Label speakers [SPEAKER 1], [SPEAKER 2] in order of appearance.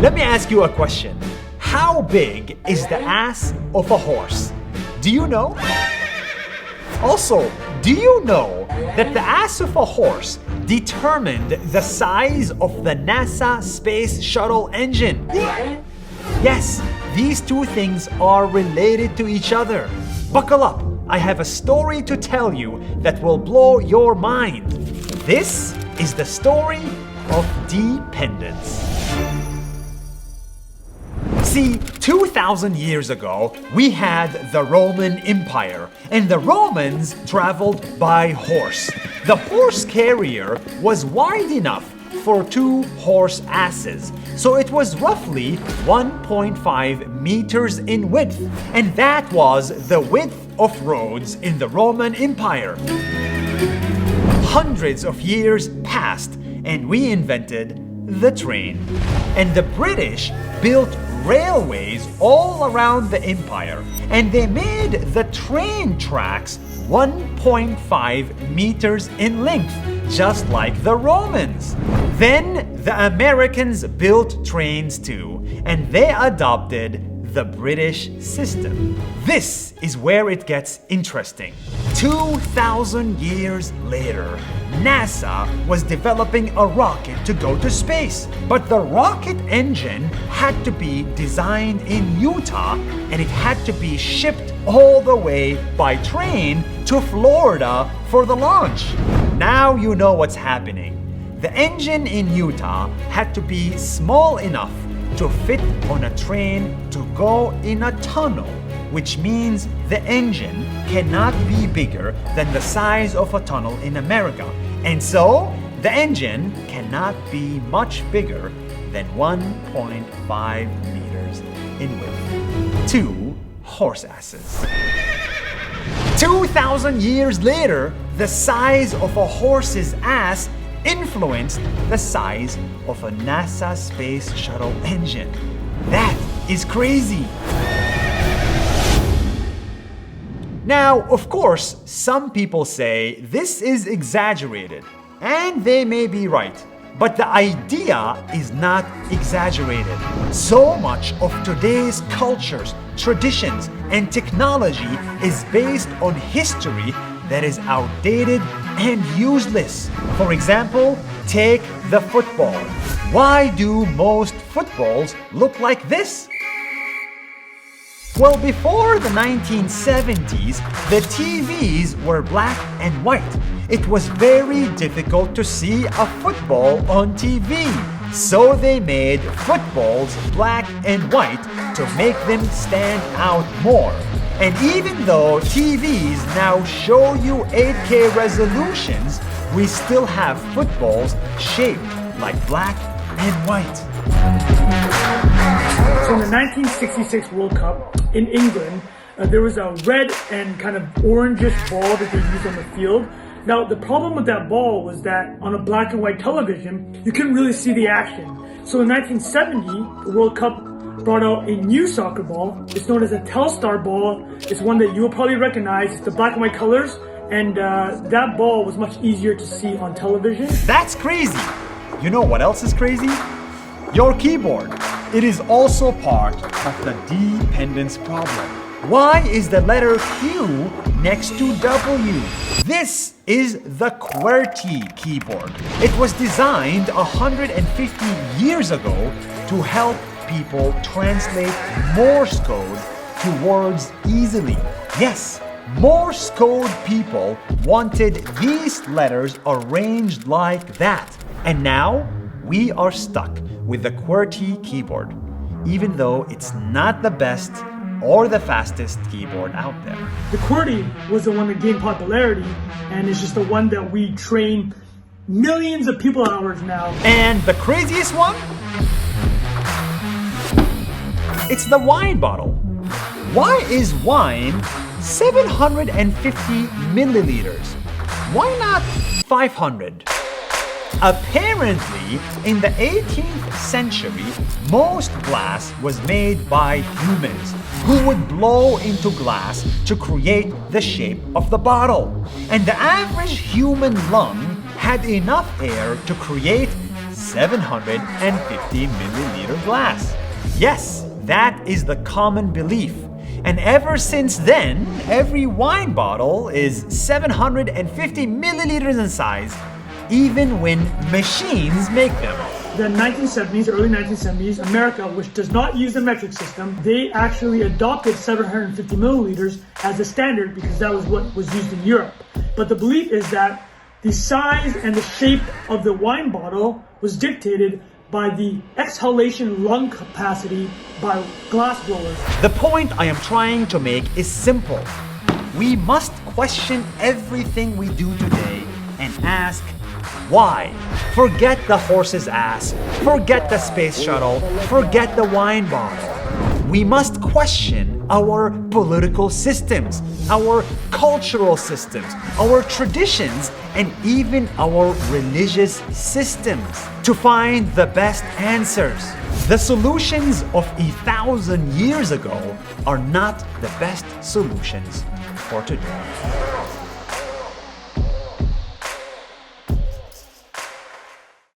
[SPEAKER 1] Let me ask you a question. How big is the ass of a horse? Do you know? Also, do you know that the ass of a horse determined the size of the NASA Space Shuttle engine? Yes, these two things are related to each other. Buckle up, I have a story to tell you that will blow your mind. This is the story of dependence. See, 2,000 years ago, we had the Roman Empire, and the Romans traveled by horse. The horse carrier was wide enough for 2 horse asses, so it was roughly 1.5 meters in width, and that was the width of roads in the Roman Empire. Hundreds of years passed, and we invented the train. And the British built railways all around the empire, and they made the train tracks 1.5 meters in length, just like the Romans. Then the Americans built trains too, and they adopted the British system. This is where it gets interesting. 2,000 years later, NASA was developing a rocket to go to space. But the rocket engine had to be designed in Utah, and it had to be shipped all the way by train to Florida for the launch. Now you know what's happening. The engine in Utah had to be small enough to fit on a train to go in a tunnel, which means the engine cannot be bigger than the size of a tunnel in America. And so, the engine cannot be much bigger than 1.5 meters in width. 2 horse asses. 2,000 years later, the size of a horse's ass influenced the size of a NASA Space Shuttle engine. That is crazy. Now, of course, some people say this is exaggerated, and they may be right. But the idea is not exaggerated. So much of today's cultures, traditions, and technology is based on history that is outdated and useless. For example, take the football. Why do most footballs look like this? Well, before the 1970s, the TVs were black and white. It was very difficult to see a football on TV. So they made footballs black and white to make them stand out more. And even though TVs now show you 8K resolutions, we still have footballs shaped like black and white.
[SPEAKER 2] So in the 1966 World Cup in England, there was a red and kind of orangish ball that they used on the field. Now, the problem with that ball was that on a black and white television, you couldn't really see the action. So in 1970, the World Cup brought out a new soccer ball. It's known as a Telstar ball. It's one that you will probably recognize. It's the black and white colors, and that ball was much easier to see on television.
[SPEAKER 1] That's crazy. You know what else is crazy? Your keyboard. It is also part of the dependence problem. Why is the letter Q next to W? This is the QWERTY keyboard. It was designed 150 years ago to help people translate Morse code to words easily. Yes, Morse code people wanted these letters arranged like that. And now we are stuck with the QWERTY keyboard, even though it's not the best or the fastest keyboard out there.
[SPEAKER 2] The QWERTY was the one that gained popularity, and it's just the one that we train millions of people hours now.
[SPEAKER 1] And the craziest one? It's the wine bottle. Why is wine 750 milliliters? Why not 500? Apparently, in the 18th century, most glass was made by humans who would blow into glass to create the shape of the bottle. And the average human lung had enough air to create 750 milliliter glass. Yes, that is the common belief. And ever since then, every wine bottle is 750 milliliters in size, even when machines make them.
[SPEAKER 2] The 1970s, early 1970s, America, which does not use the metric system, they actually adopted 750 milliliters as a standard because that was what was used in Europe. But the belief is that the size and the shape of the wine bottle was dictated by the exhalation lung capacity by glass blowers.
[SPEAKER 1] The point I am trying to make is simple. We must question everything we do today and ask, why? Forget the horse's ass, forget the space shuttle, forget the wine bottle. We must question our political systems, our cultural systems, our traditions, and even our religious systems to find the best answers. The solutions of 1,000 years ago are not the best solutions for today.